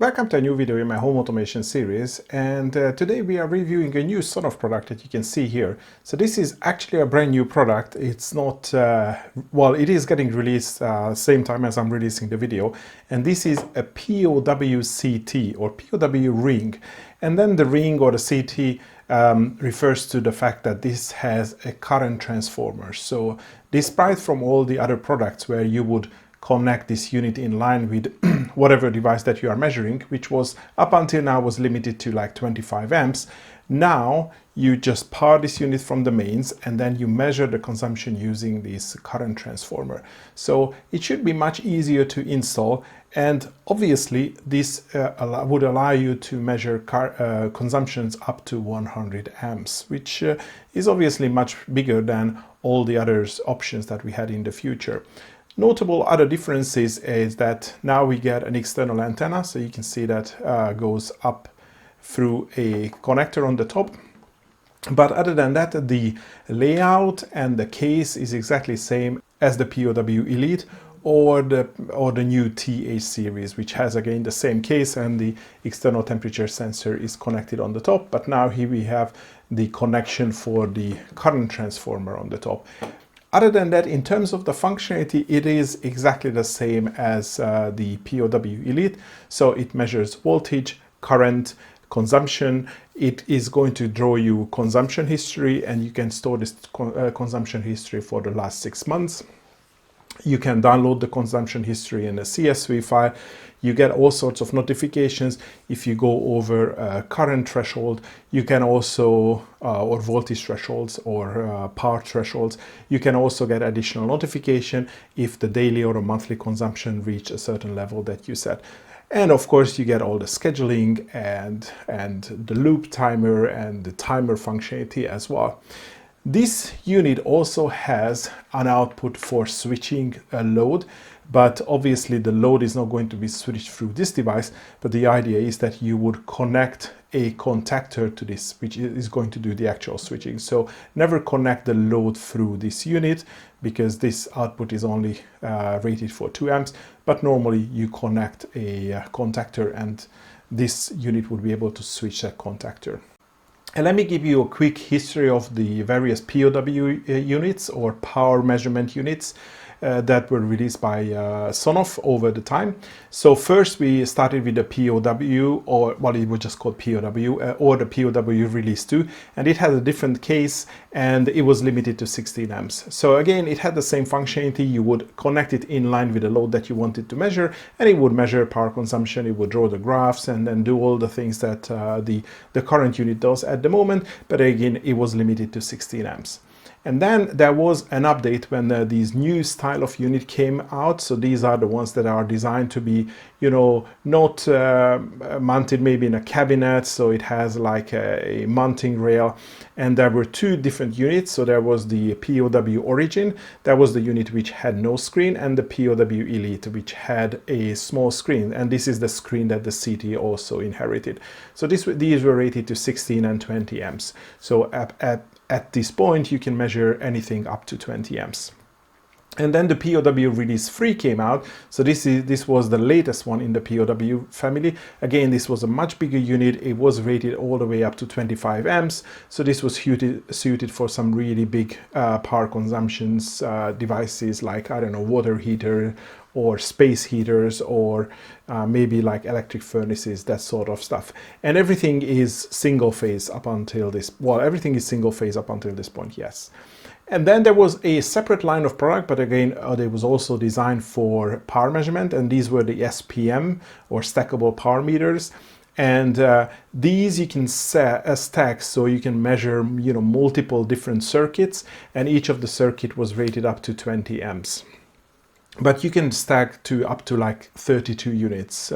Welcome to a new video in my home automation series, and today we are reviewing a new Sonoff product that you can see here. So this is actually a brand new product. It's not, well, it is getting released same time as I'm releasing the video, and this is a POW CT or POW ring. And then the ring or the CT refers to the fact that this has a current transformer. So despite from all the other products where you would connect this unit in line with whatever device that you are measuring, which was up until now was limited to like 25 amps. Now you just power this unit from the mains and then you measure the consumption using this current transformer. So it should be much easier to install, and obviously this would allow you to measure consumptions up to 100 amps, which is obviously much bigger than all the other options that we had in the future. Notable other differences is that now we get an external antenna, so you can see that goes up through a connector on the top. But other than that, the layout and the case is exactly the same as the POW Elite or the new TH series, which has again the same case, and the external temperature sensor is connected on the top. But now here we have the connection for the current transformer on the top. Other than that, in terms of the functionality, it is exactly the same as the POW Elite. So it measures voltage, current, consumption. It is going to draw you consumption history, and you can store this consumption history for the last 6 months. You can download the consumption history in a CSV file. You get all sorts of notifications if you go over current threshold. You can also, or voltage thresholds or power thresholds. You can also get additional notification if the daily or a monthly consumption reach a certain level that you set. And of course, you get all the scheduling and the loop timer and the timer functionality as well. This unit also has an output for switching a load, but obviously the load is not going to be switched through this device, but the idea is that you would connect a contactor to this, which is going to do the actual switching. So never connect the load through this unit, because this output is only rated for 2 amps, but normally you connect a contactor and this unit would be able to switch that contactor. And let me give you a quick history of the various POW units or power measurement units that were released by Sonoff over the time. So first we started with the POW, or what it was just called POW, or the POW Release 2, and it had a different case and it was limited to 16 amps. So again, it had the same functionality. You would connect it in line with the load that you wanted to measure, and it would measure power consumption, it would draw the graphs and then do all the things that the current unit does at the moment, but again, it was limited to 16 amps. And then there was an update when these new style of unit came out. So these are the ones that are designed to be, not mounted maybe in a cabinet. So it has like a mounting rail. And there were two different units. So there was the POW Origin. That was the unit which had no screen, and the POW Elite, which had a small screen. And this is the screen that the CT also inherited. So these were rated to 16 and 20 amps. So at this point, you can measure anything up to 20 amps. And then the POW Release 3 came out. So this was the latest one in the POW family. Again, this was a much bigger unit. It was rated all the way up to 25 amps. So this was suited for some really big power consumptions devices like, I don't know, water heater or space heaters, or maybe like electric furnaces, that sort of stuff. And everything is single phase up until this, well, everything is single phase up until this point, yes. And then there was a separate line of product, but again, it was also designed for power measurement, and these were the SPM or stackable power meters. And these you can stack, so you can measure, multiple different circuits, and each of the circuit was rated up to 20 amps. But you can stack to up to like 32 units.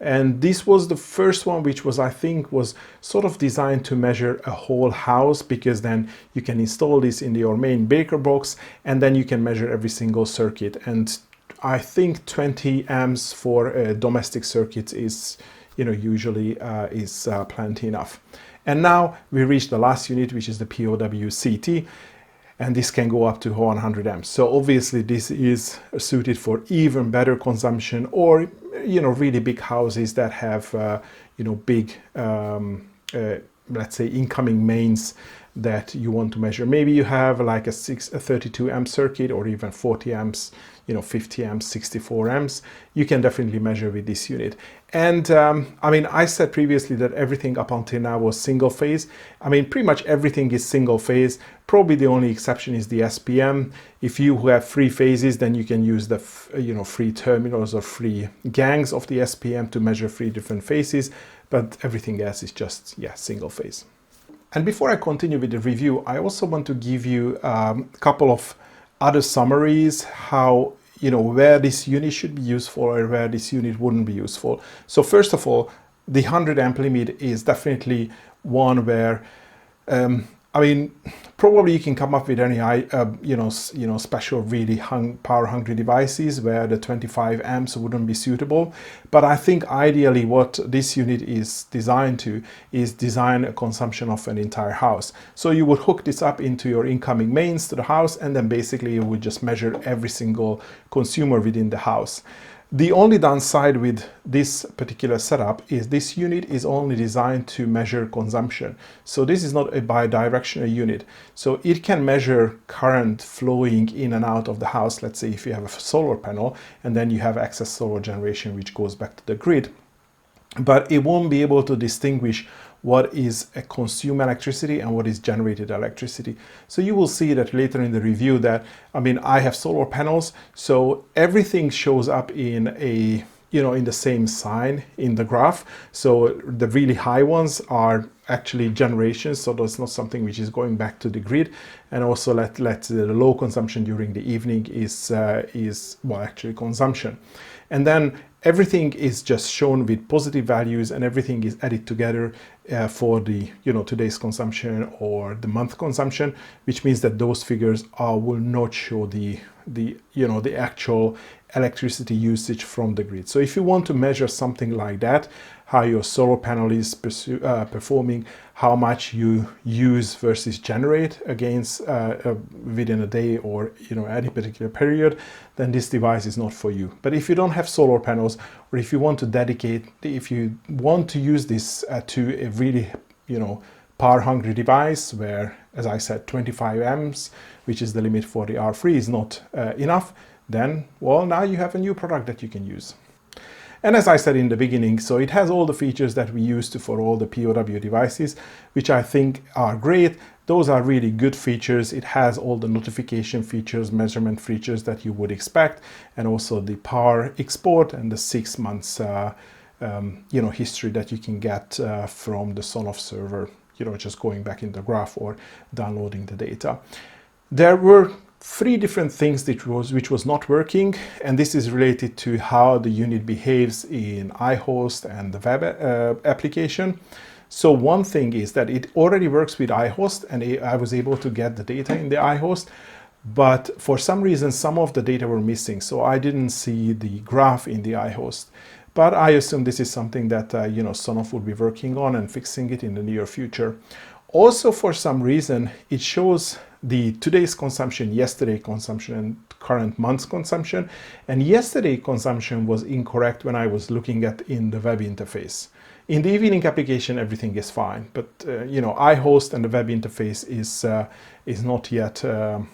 And this was the first one, which was, I think, was sort of designed to measure a whole house, because then you can install this in your main breaker box and then you can measure every single circuit. And I think 20 amps for domestic circuits is, usually is plenty enough. And now we reached the last unit, which is the POW CT. and this can go up to 100 amps. So obviously this is suited for even better consumption, or really big houses that have big let's say incoming mains that you want to measure. Maybe you have like a 32 amp circuit, or even 40 amps, 50 amps, 64 amps. You can definitely measure with this unit. And I mean, I said previously that everything up until now was single phase. I mean, pretty much everything is single phase. Probably the only exception is the SPM. If you have 3 phases, then you can use the 3 terminals or 3 gangs of the SPM to measure 3 different phases, but everything else is just, yeah, single phase. And before I continue with the review, I also want to give you a couple of other summaries, how, where this unit should be useful or where this unit wouldn't be useful. So first of all, the 100 amp limit is definitely one where, I mean, probably you can come up with any, special really power-hungry devices where the 25 amps wouldn't be suitable. But I think ideally what this unit is designed to is design a consumption of an entire house. So you would hook this up into your incoming mains to the house, and then basically you would just measure every single consumer within the house. The only downside with this particular setup is this unit is only designed to measure consumption. So this is not a bidirectional unit. So it can measure current flowing in and out of the house. Let's say if you have a solar panel and then you have excess solar generation which goes back to the grid, but it won't be able to distinguish what is a consumed electricity and what is generated electricity. So you will see that later in the review that, I mean, I have solar panels, so everything shows up in a, in the same sign in the graph. So the really high ones are actually generations, so that's not something which is going back to the grid. And also the low consumption during the evening is well, actually consumption. And then everything is just shown with positive values, and everything is added together for the today's consumption or the month consumption, which means that those figures will not show the actual electricity usage from the grid. So if you want to measure something like that, how your solar panel is performing, how much you use versus generate against within a day or any particular period, then this device is not for you. But if you don't have solar panels, or if you want to use this to a really power hungry device where, as I said, 25 amps, which is the limit for the R3, is not enough, then, well, now you have a new product that you can use. And as I said in the beginning, so it has all the features that we used to for all the POW devices, which I think are great. Those are really good features. It has all the notification features, measurement features that you would expect, and also the power export and the 6 months history that you can get from the Sonoff server, just going back in the graph or downloading the data. There were 3 different things which was not working, and this is related to how the unit behaves in iHost and the web application. So one thing is that it already works with iHost, and I was able to get the data in the iHost, but for some reason some of the data were missing, so I didn't see the graph in the iHost. But I assume this is something that Sonoff will be working on and fixing it in the near future. Also, for some reason, it shows the today's consumption, yesterday consumption, and current month's consumption. And yesterday consumption was incorrect when I was looking at in the web interface. In the evening application, everything is fine, but iHost and the web interface is not yet, I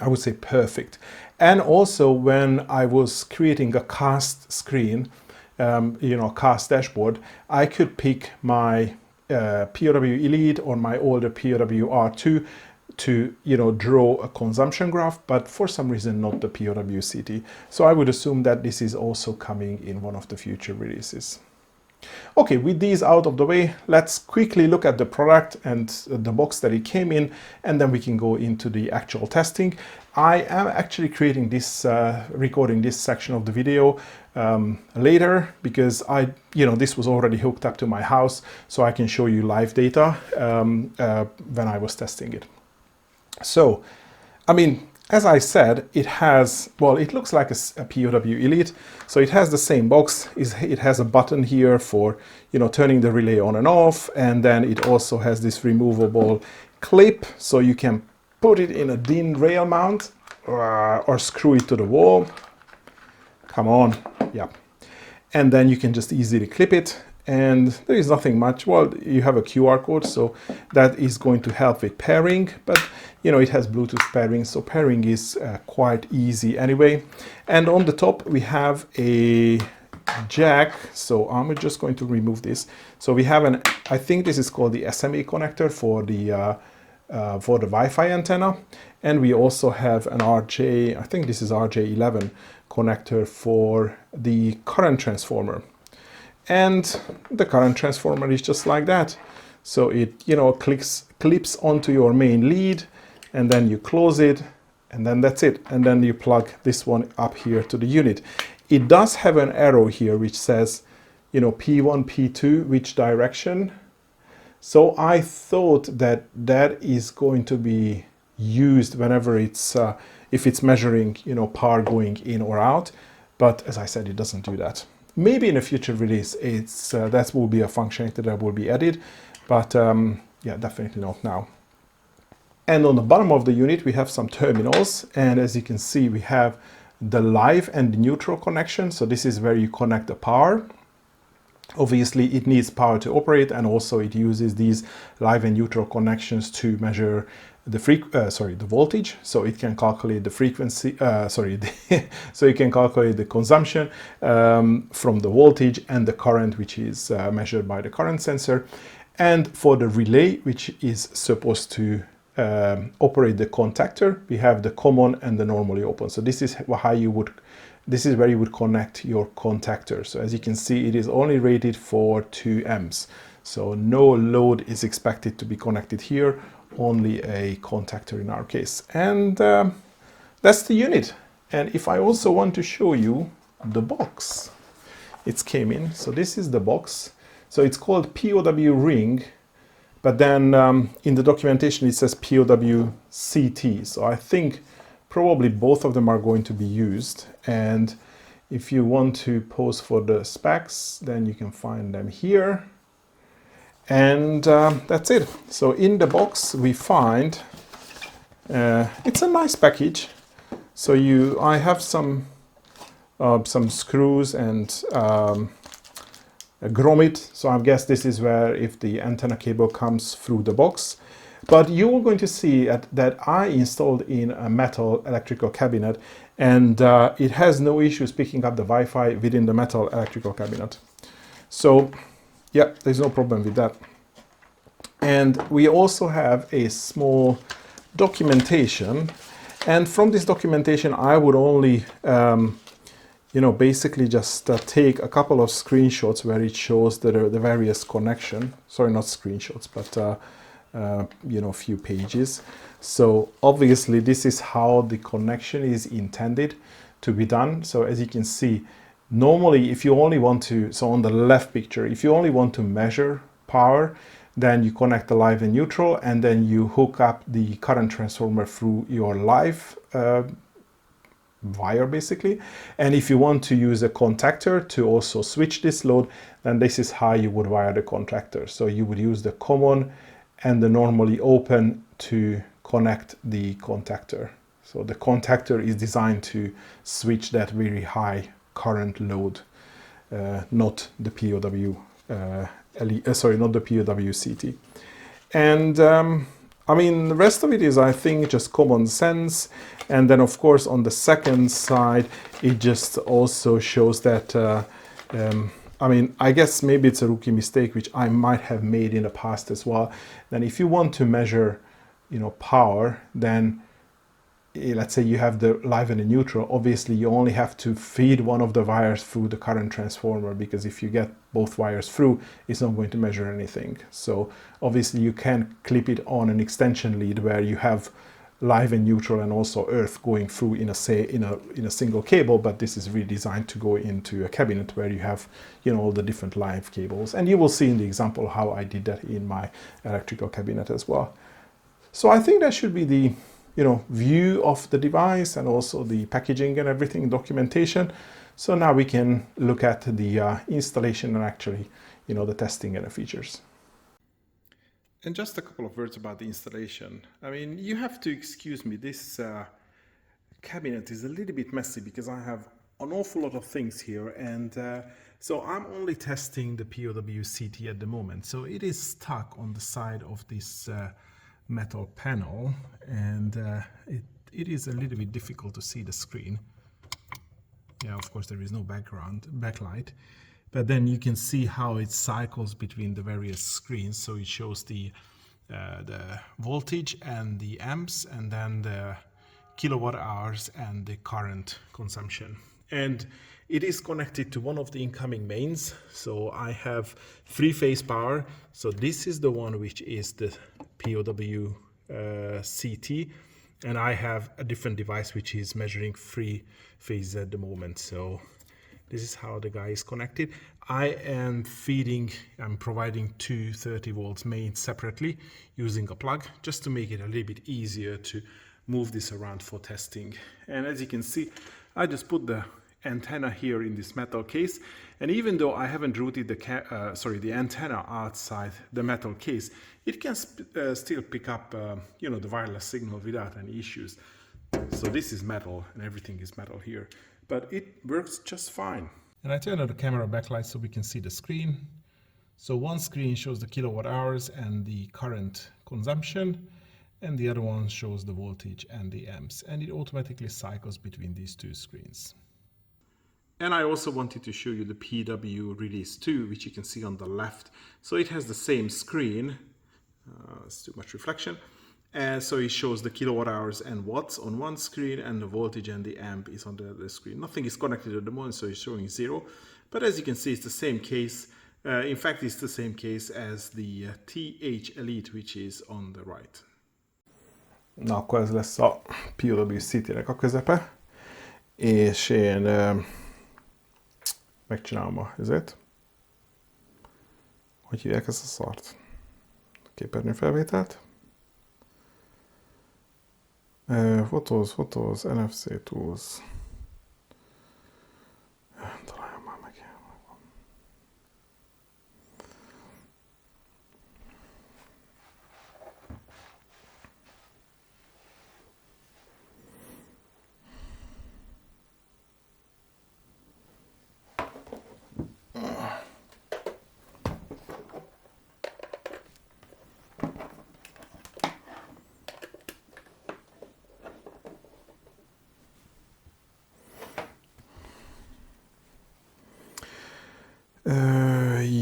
would say, perfect. And also, when I was creating a cast screen, cast dashboard, I could pick my POW Elite or my older POW R2 to draw a consumption graph, but for some reason not the POW CT. So I would assume that this is also coming in one of the future releases. Okay, with these out of the way, let's quickly look at the product and the box that it came in, and then we can go into the actual testing. I am actually creating this, recording this section of the video later, because this was already hooked up to my house, so I can show you live data when I was testing it. So, I mean, as I said, it has, well, it looks like a POW Elite. So it has the same box. It has a button here for, turning the relay on and off. And then it also has this removable clip. So you can put it in a DIN rail mount or screw it to the wall. Come on, yeah. And then you can just easily clip it, and there is nothing much. Well, you have a QR code, so that is going to help with pairing, but you know, it has Bluetooth pairing, so pairing is quite easy anyway. And on the top we have a jack, so I'm just going to remove this. So we have an, I think this is called the SMA connector for the Wi-Fi antenna, and we also have an RJ, I think this is RJ11 connector for the current transformer. And the current transformer is just like that. So it, you know, clips onto your main lead, and then you close it, and then that's it. And then you plug this one up here to the unit. It does have an arrow here which says, you know, P1, P2, which direction. So I thought that that is going to be used whenever it's, if it's measuring, you know, power going in or out. But as I said, it doesn't do that. Maybe in a future release, it's that will be a functionality that will be added, but yeah, definitely not now. And on the bottom of the unit, we have some terminals, and as you can see, we have the live and neutral connection. So this is where you connect the power. Obviously, it needs power to operate, and also it uses these live and neutral connections to measure the voltage, so it can calculate the frequency, so you can calculate the consumption from the voltage and the current, which is measured by the current sensor. And for the relay, which is supposed to operate the contactor, we have the common and the normally open. So this is how you would, this is where you would connect your contactor. So as you can see, it is only rated for 2 amps. So no load is expected to be connected here, only a contactor in our case. And that's the unit. And if I also want to show you the box, it came in. So this is the box. So it's called POW ring, but then in the documentation it says POW CT. So I think probably both of them are going to be used. And if you want to pose for the specs, then you can find them here. And that's it. So in the box we find, it's a nice package. So I have some screws and a grommet. So I guess this is where if the antenna cable comes through the box. But you're going to see that I installed in a metal electrical cabinet, and it has no issues picking up the Wi-Fi within the metal electrical cabinet. So yeah, there's no problem with that. And we also have a small documentation, and from this documentation I would only you know, basically just take a couple of screenshots where it shows the various connection. Sorry, not screenshots, but you know, a few pages. So obviously this is how the connection is intended to be done. So as you can see, normally if you only want to, so on the left picture, if you only want to measure power, then you connect the live and neutral, and then you hook up the current transformer through your live wire basically. And if you want to use a contactor to also switch this load, then this is how you would wire the contactor. So you would use the common and the normally open to connect the contactor. So the contactor is designed to switch that very high current load, not the POW not the POW CT. And I mean, the rest of it is, I think, just common sense. And then of course on the second side, it just also shows that I mean, I guess maybe it's a rookie mistake, which I might have made in the past as well. Then if you want to measure, you know, power, then let's say you have the live and the neutral, obviously you only have to feed one of the wires through the current transformer, because if you get both wires through, it's not going to measure anything. So obviously you can clip it on an extension lead where you have live and neutral and also earth going through in a single cable, but this is really designed to go into a cabinet where you have, you know, all the different live cables. And you will see in the example how I did that in my electrical cabinet as well. So I think that should be the, you know, view of the device and also the packaging and everything, documentation. So now we can look at the installation and actually, you know, the testing and the features. And just a couple of words about the installation. I mean, you have to excuse me, this cabinet is a little bit messy because I have an awful lot of things here, and so I'm only testing the POW CT at the moment. So it is stuck on the side of this metal panel, and it is a little bit difficult to see the screen. Yeah, of course there is no backlight, but then you can see how it cycles between the various screens. So it shows the voltage and the amps, and then the kilowatt hours and the current consumption. And it is connected to one of the incoming mains. So I have 3-phase power. So this is the one which is the POW CT. And I have a different device which is measuring 3 phases at the moment. So this is how the guy is connected. I'm providing two 30 volts mains separately using a plug, just to make it a little bit easier to move this around for testing. And as you can see, I just put the antenna here in this metal case, and even though I haven't routed the antenna outside the metal case, it can still pick up the wireless signal without any issues. So this is metal and everything is metal here, but it works just fine. And I turned on the camera backlight so we can see the screen. So one screen shows the kilowatt hours and the current consumption, and the other one shows the voltage and the amps, and it automatically cycles between these two screens. And I also wanted to show you the PW Release 2, which you can see on the left. So it has the same screen, it's too much reflection, and so it shows the kilowatt hours and watts on one screen, and the voltage and the amp is on the other screen. Nothing is connected at the moment, so it's showing 0. But as you can see, it's the same case. In fact, it's the same case as the TH Elite, which is on the right. Na, akkor ez lesz a POW CT-nek a közepe, és én megcsinálom a ezért. Hogy hívják ezt a szart? Képernyőfelvételt. Photos, NFC Tools. Találjam már meg.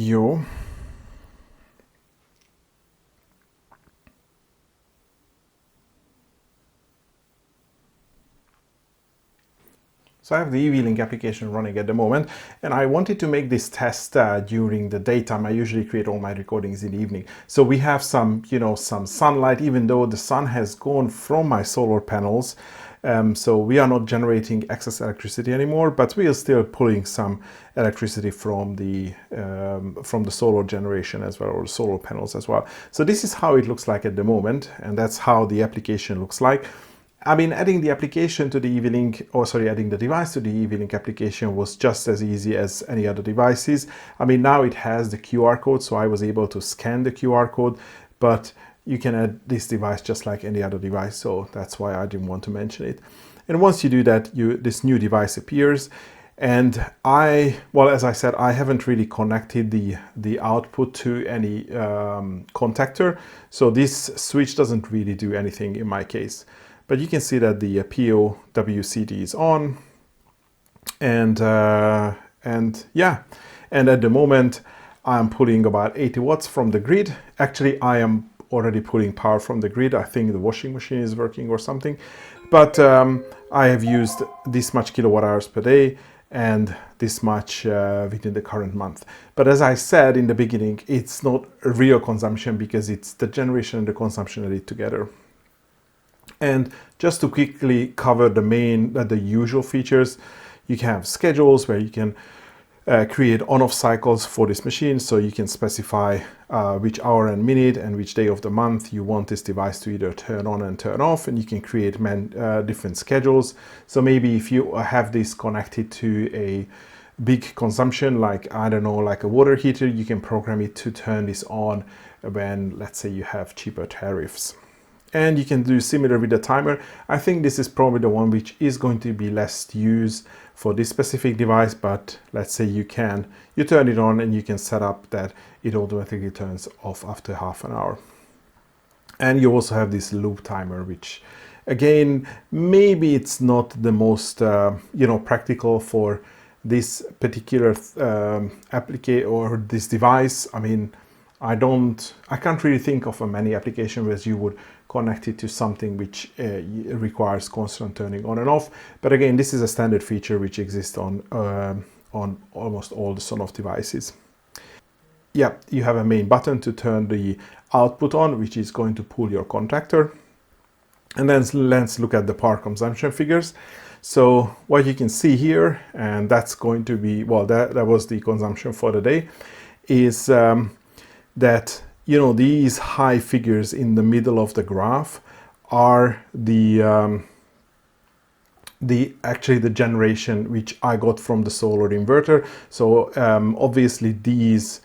Jó. So I have the EV-Link application running at the moment, and I wanted to make this test during the daytime. I usually create all my recordings in the evening. So we have some sunlight, even though the sun has gone from my solar panels. So we are not generating excess electricity anymore, but we are still pulling some electricity from the solar generation as well, or solar panels as well. So this is how it looks like at the moment, and that's how the application looks like. I mean, adding the application to the EV-Link, adding the device to the EV-Link application was just as easy as any other devices. I mean, now it has the QR code, so I was able to scan the QR code, but you can add this device just like any other device, so that's why I didn't want to mention it. And once you do that, this new device appears, and as I said, I haven't really connected the output to any contactor, so this switch doesn't really do anything in my case. But you can see that the POW CT is on, and at the moment I'm pulling about 80 watts from the grid. Actually, I am already pulling power from the grid. I think the washing machine is working or something, but I have used this much kilowatt hours per day and this much within the current month. But as I said in the beginning, it's not a real consumption because it's the generation and the consumption added together. And just to quickly cover the usual features, you can have schedules where you can create on-off cycles for this machine, so you can specify which hour and minute and which day of the month you want this device to either turn on and turn off, and you can create different schedules. So maybe if you have this connected to big consumption, like, I don't know, like a water heater, you can program it to turn this on when, let's say, you have cheaper tariffs. And you can do similar with the timer. I think this is probably the one which is going to be less used for this specific device, but let's say you turn it on and you can set up that it automatically turns off after half an hour. And you also have this loop timer, which again, maybe it's not the most practical for this particular application or this device. I mean, I can't really think of many applications where you would connect it to something which requires constant turning on and off. But again, this is a standard feature which exists on almost all the Sonoff devices. Yeah, you have a main button to turn the output on, which is going to pull your contactor. And then let's look at the power consumption figures. So what you can see here, and that's going to be, well, that was the consumption for the day, is that, you know, these high figures in the middle of the graph are actually the generation which I got from the solar inverter. So obviously these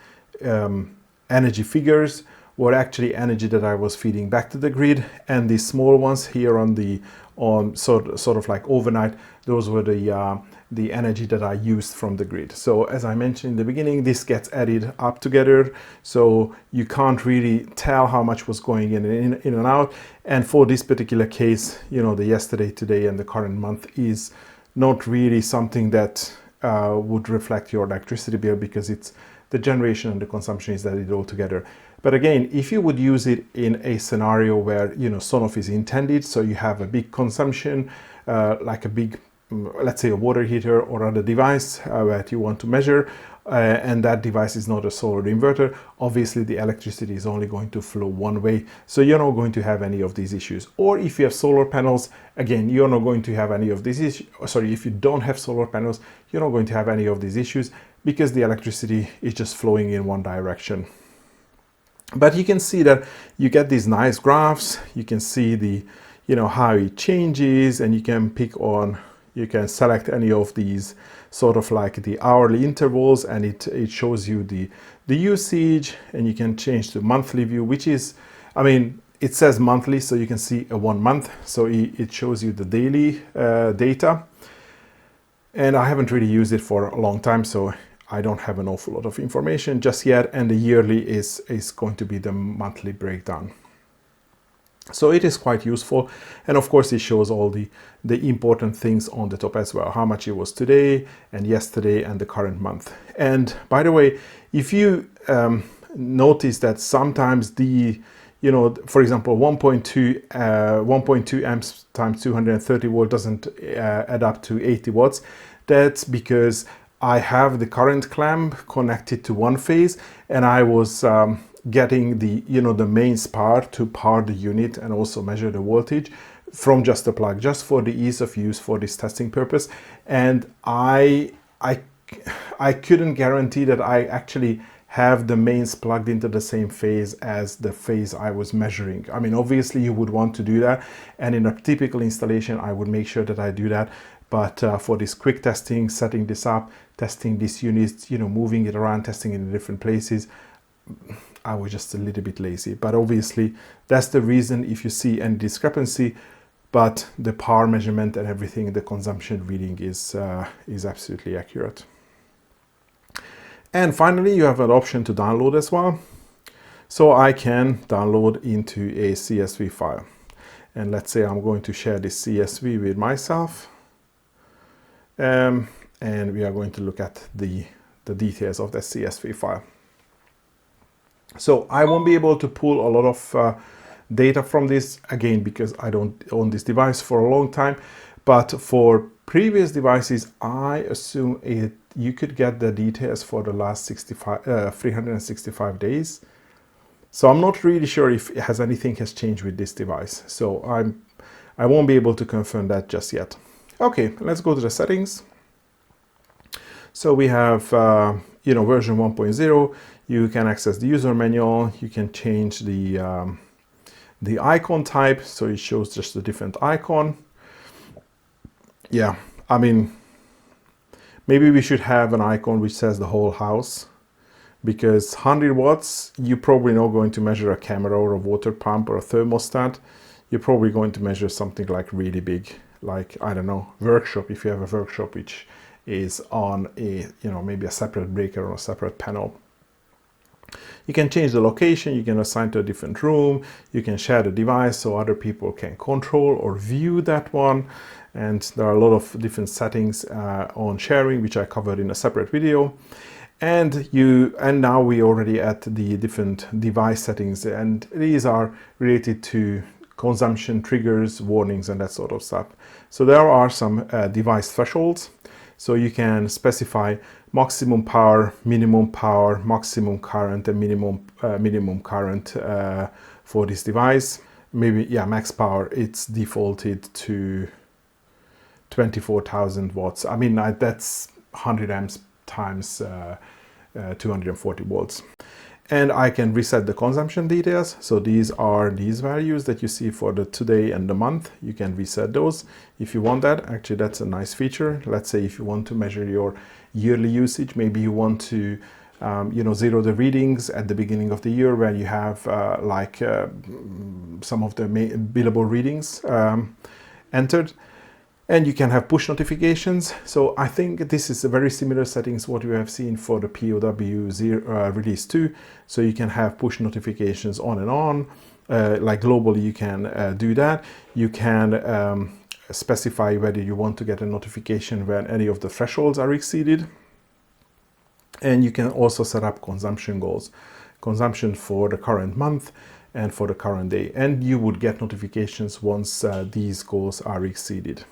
energy figures were actually energy that I was feeding back to the grid, and the small ones here on sort of like overnight, those were the energy that I used from the grid. So as I mentioned in the beginning, this gets added up together, so you can't really tell how much was going in and out. And for this particular case, you know, the yesterday, today, and the current month is not really something that would reflect your electricity bill, because it's the generation and the consumption is added all together. But again, if you would use it in a scenario where, you know, Sonoff is intended, so you have a big consumption, like a big, let's say a water heater or other device that you want to measure, and that device is not a solar inverter, obviously the electricity is only going to flow one way, so you're not going to have any of these issues. Or if you have solar panels, again, you're not going to have any of these issues. Sorry, if you don't have solar panels, you're not going to have any of these issues, because the electricity is just flowing in one direction. But you can see that you get these nice graphs. You can see the, you know, how it changes, and you can select any of these sort of like the hourly intervals, and it shows you the usage, and you can change to monthly view, which is, I mean, it says monthly, so you can see a 1 month, so it shows you the daily data. And I haven't really used it for a long time, so I don't have an awful lot of information just yet, and the yearly is going to be the monthly breakdown. So it is quite useful, and of course it shows all the important things on the top as well, how much it was today and yesterday and the current month. And by the way, if you notice that sometimes you know, for example, 1.2 amps times 230 volt doesn't add up to 80 watts, that's because I have the current clamp connected to one phase, and I was getting the, you know, the mains power to power the unit and also measure the voltage from just the plug, just for the ease of use for this testing purpose. And I couldn't guarantee that I actually have the mains plugged into the same phase as the phase I was measuring. I mean, obviously you would want to do that, and in a typical installation I would make sure that I do that. But for this quick testing, setting this up, testing these units, you know, moving it around, testing it in different places, I was just a little bit lazy. But obviously that's the reason if you see any discrepancy, but the power measurement and everything, the consumption reading is absolutely accurate. And finally, you have an option to download as well. So I can download into a CSV file. And let's say I'm going to share this CSV with myself. And we are going to look at the details of the CSV file. So I won't be able to pull a lot of data from this, again, because I don't own this device for a long time. But for previous devices, I assume you could get the details for the last 365 days. So I'm not really sure if anything has changed with this device. So I won't be able to confirm that just yet. Okay, let's go to the settings. So we have, you know, version 1.0. You can access the user manual. You can change the icon type, so it shows just a different icon. Yeah, I mean, Maybe we should have an icon which says the whole house, because 100 watts, you're probably not going to measure a camera or a water pump or a thermostat. You're probably going to measure something like really big, like, I don't know, workshop, if you have a workshop which is on a, maybe a separate breaker or a separate panel. You can change the location, you can assign to a different room, you can share the device so other people can control or view that one. And there are a lot of different settings on sharing, which I covered in a separate video. And now we already at the different device settings, and these are related to consumption, triggers, warnings, and that sort of stuff. So there are some device thresholds. So you can specify maximum power, maximum current, and minimum current for this device. Maybe, yeah, max power, it's defaulted to 24,000 watts. I mean, that's 100 amps times 240 volts. And I can reset the consumption details. So these are these values that you see for the today and the month. You can reset those if you want that. Actually, that's a nice feature. Let's say if you want to measure your yearly usage, maybe you want to zero the readings at the beginning of the year when you have some of the billable readings entered. And you can have push notifications. So I think this is a very similar settings what we have seen for the POW release 2. So you can have push notifications on and on. Like globally, you can do that. You can specify whether you want to get a notification when any of the thresholds are exceeded. And you can also set up consumption goals. Consumption for the current month and for the current day. And you would get notifications once these goals are exceeded.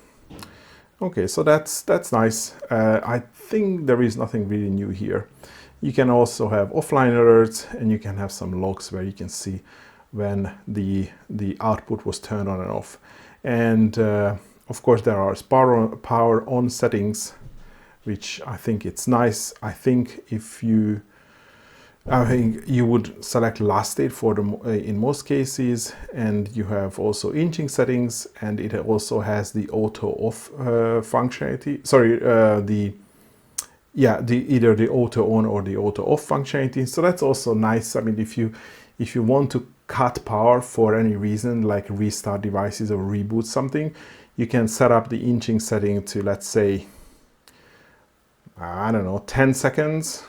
Okay, so that's nice. I think there is nothing really new here. You can also have offline alerts, and you can have some logs where you can see when the output was turned on and off. And of course there are power on settings, which I think it's nice. I think you would select last state for in most cases, and you have also inching settings, and it also has the auto off functionality. Sorry, either the auto on or the auto off functionality. So that's also nice. I mean, if you want to cut power for any reason, like restart devices or reboot something, you can set up the inching setting to, let's say, I don't know, 10 seconds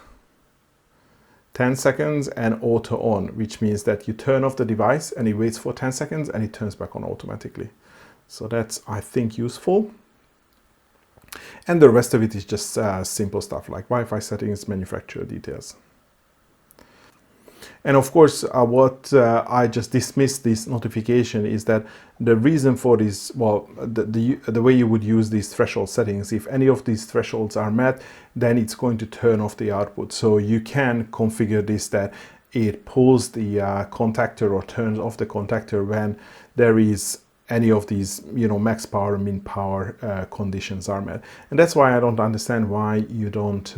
and auto on, which means that you turn off the device and it waits for 10 seconds and it turns back on automatically. So that's, I think, useful. And the rest of it is just simple stuff like Wi-Fi settings, manufacturer details. And of course, what I just dismissed this notification is that the reason for this, well, the way you would use these threshold settings, if any of these thresholds are met, then it's going to turn off the output. So you can configure this that it pulls the contactor or turns off the contactor when there is any of these, max power, min power conditions are met. And that's why I don't understand why you don't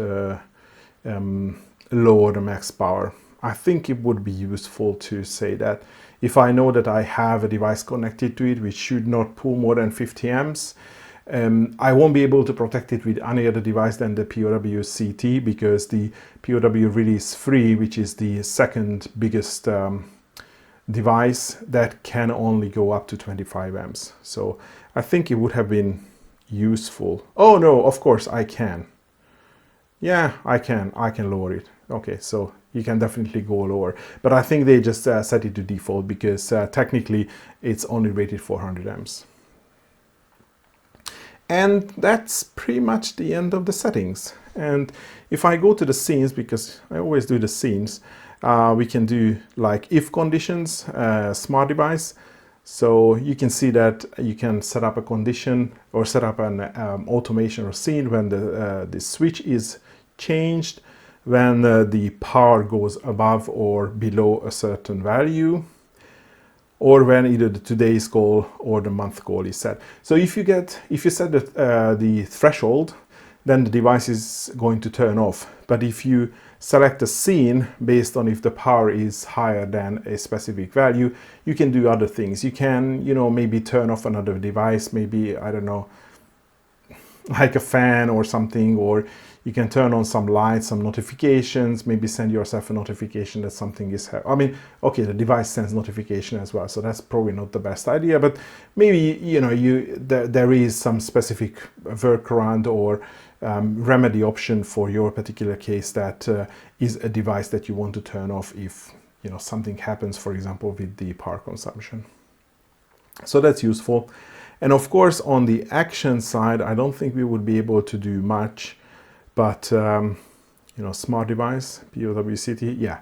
lower the max power. I think it would be useful to say that if I know that I have a device connected to it which should not pull more than 50 amps, I won't be able to protect it with any other device than the POW CT, because the POW Release 3, which is the second biggest device, that can only go up to 25 amps. So I think it would have been useful. Oh no, of course I can. Yeah, I can lower it. Okay, so you can definitely go lower, but I think they just set it to default because technically it's only rated for 100 amps. And that's pretty much the end of the settings. And if I go to the scenes, because I always do the scenes, we can do like if conditions, smart device. So you can see that you can set up a condition or set up an automation or scene when the switch is changed, when the power goes above or below a certain value, or when either the today's goal or the month goal is set. So if you set the threshold, then the device is going to turn off. But if you select a scene based on if the power is higher than a specific value, you can do other things. You can, maybe turn off another device, maybe, I don't know, like a fan or something, or you can turn on some lights, some notifications, maybe send yourself a notification that something is okay, the device sends notification as well, so that's probably not the best idea, but maybe, you know, there is some specific workaround or remedy option for your particular case that is a device that you want to turn off if, you know, something happens, for example, with the power consumption. So that's useful. And of course, on the action side, I don't think we would be able to do much, but you know, smart device, POW CT, yeah,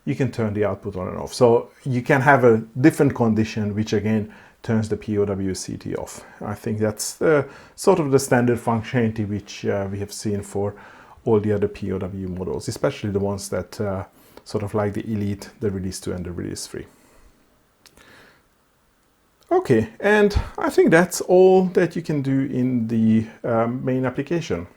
you can turn the output on and off. So you can have a different condition, which again turns the POW CT off. I think that's sort of the standard functionality which we have seen for all the other POW models, especially the ones that sort of like the Elite, the Release 2 and the Release 3. Okay, and I think that's all that you can do in the main application.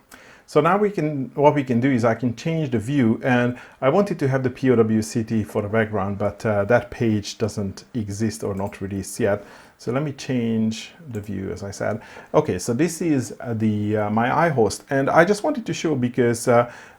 So now what we can do is I can change the view, and I wanted to have the POW CT for the background, but that page doesn't exist or not released yet. So let me change the view, as I said. Okay, so this is my iHost, and I just wanted to show because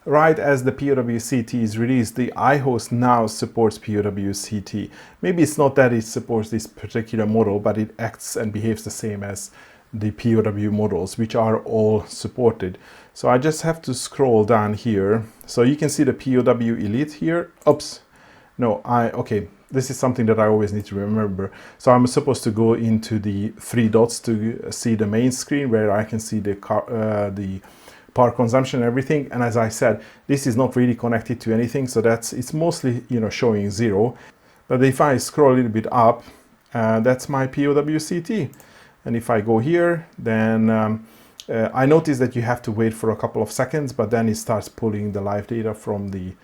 right as the POW CT is released, the iHost now supports POW CT. Maybe it's not that it supports this particular model, but it acts and behaves the same as the POW models, which are all supported. So I just have to scroll down here. So you can see the POW Elite here. Oops, no, okay. This is something that I always need to remember. So I'm supposed to go into the three dots to see the main screen where I can see the power consumption and everything. And as I said, this is not really connected to anything. So it's mostly, you know, showing 0. But if I scroll a little bit up, that's my POW CT. And if I go here, then I notice that you have to wait for a couple of seconds, but then it starts pulling the live data from the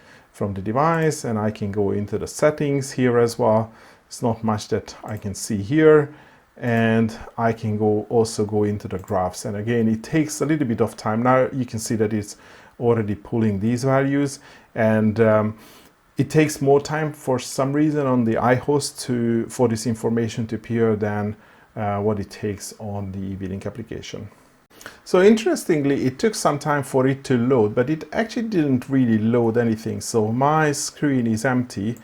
device, and I can go into the settings here as well. It's not much that I can see here, and I can also go into the graphs. And again, it takes a little bit of time. Now you can see that it's already pulling these values, and it takes more time for some reason on the iHost for this information to appear than what it takes on the EV-Link application. So interestingly, it took some time for it to load, but it actually didn't really load anything. So my screen is empty.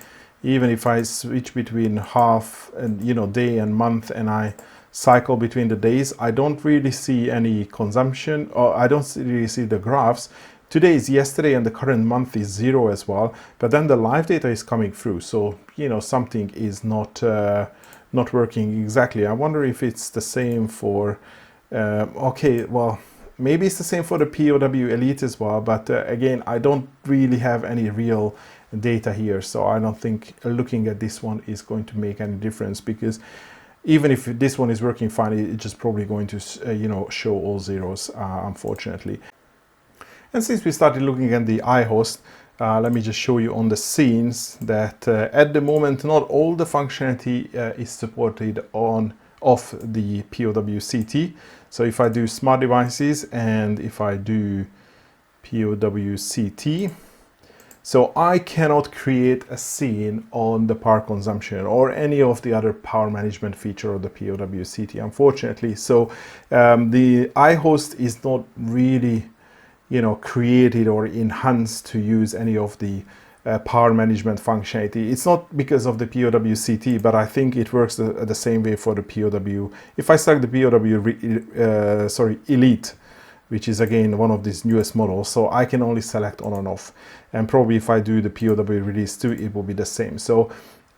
Even if I switch between half and, you know, day and month, and I cycle between the days, I don't really see any consumption, or I don't really see the graphs. Today is yesterday, and the current month is 0 as well. But then the live data is coming through. So, you know, something is not working exactly. I wonder if it's the same for okay, well, maybe it's the same for the POW Elite as well, but again, I don't really have any real data here, so I don't think looking at this one is going to make any difference, because even if this one is working fine, it's just probably going to you know, show all zeros, unfortunately. And since we started looking at the iHost, let me just show you on the scenes that at the moment not all the functionality is supported of the POW CT. So if I do smart devices and if I do POW CT, so I cannot create a scene on the power consumption or any of the other power management feature of the POW CT, unfortunately. So the iHost is not really, you know, created or enhanced to use any of the power management functionality. It's not because of the POW CT, but I think it works the same way for the POW. If I select the POW Elite, which is again one of these newest models, so I can only select on and off. And probably if I do the POW Release 2, it will be the same. So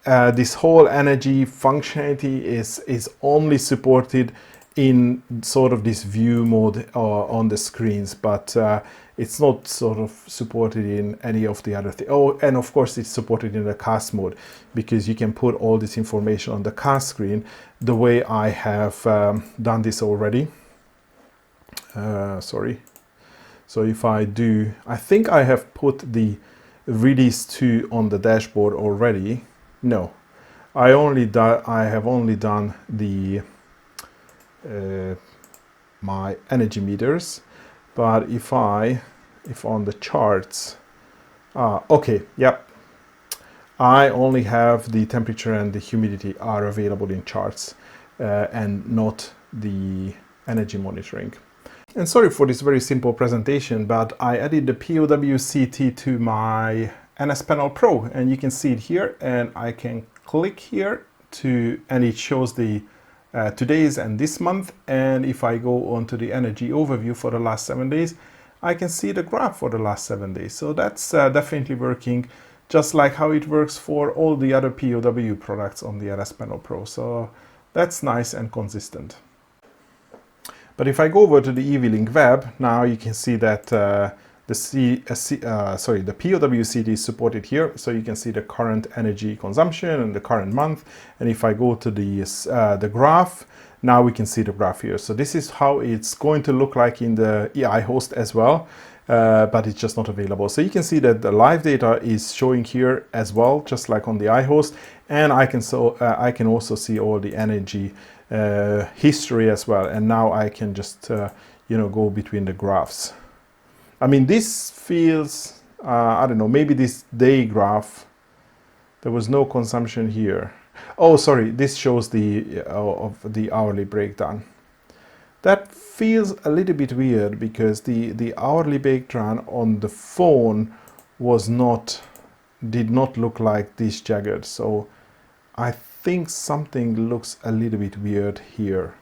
this whole energy functionality is only supported in sort of this view mode on the screens, but it's not sort of supported in any of the other things. Oh, and of course it's supported in the cast mode, because you can put all this information on the cast screen the way I have done this already. Sorry. So if I do, I think I have put the Release 2 on the dashboard already. No, I have only done the my energy meters. But if on the charts, okay, yep, I only have the temperature and the humidity are available in charts and not the energy monitoring. And sorry for this very simple presentation, but I added the POW CT to my NSPanel Pro, and you can see it here, and I can click here and it shows the today's and this month. And if I go on to the energy overview for the last 7 days, I can see the graph for the last 7 days. So that's definitely working just like how it works for all the other POW products on the NSPanel Pro. So that's nice and consistent. But if I go over to the EV-Link web, now you can see that the POW CT is supported here. So you can see the current energy consumption and the current month. And if I go to the graph, now we can see the graph here. So this is how it's going to look like in the iHost as well, but it's just not available. So you can see that the live data is showing here as well, just like on the iHost. And I can also see all the energy history as well. And now I can just go between the graphs. I mean, this feels I don't know, maybe this day graph, there was no consumption here. Oh, sorry, this shows the of the hourly breakdown. That feels a little bit weird because the hourly breakdown on the phone did not look like this jagged. So I think something looks a little bit weird here,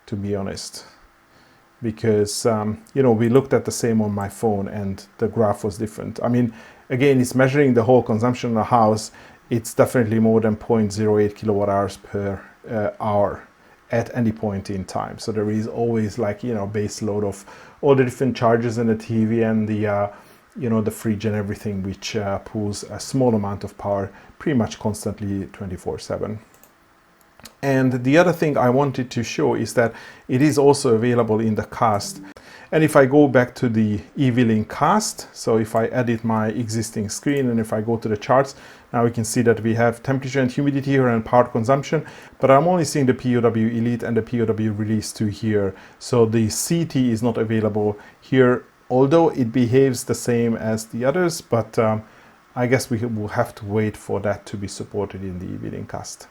to be honest, because we looked at the same on my phone and the graph was different. I mean, again, it's measuring the whole consumption in the house. It's definitely more than 0.08 kilowatt hours per hour at any point in time. So there is always, like, base load of all the different charges in the TV and the fridge and everything, which pulls a small amount of power pretty much constantly 24/7. And the other thing I wanted to show is that it is also available in the cast. And if I go back to the EV-Link cast, so if I edit my existing screen and if I go to the charts, now we can see that we have temperature and humidity here and power consumption, but I'm only seeing the POW Elite and the POW Release 2 here. So the CT is not available here, although it behaves the same as the others, but I guess we will have to wait for that to be supported in the EV-Link cast.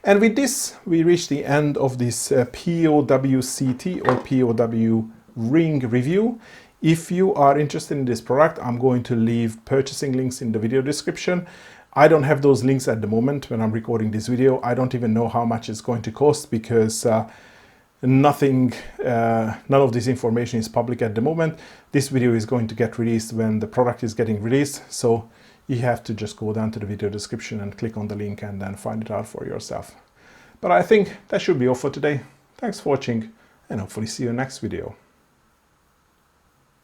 And with this, we reach the end of this POW CT or POW Ring review. If you are interested in this product, I'm going to leave purchasing links in the video description. I don't have those links at the moment when I'm recording this video. I don't even know how much it's going to cost because none of this information is public at the moment. This video is going to get released when the product is getting released. So you have to just go down to the video description and click on the link and then find it out for yourself. But I think that should be all for today. Thanks for watching and hopefully see you in the next video.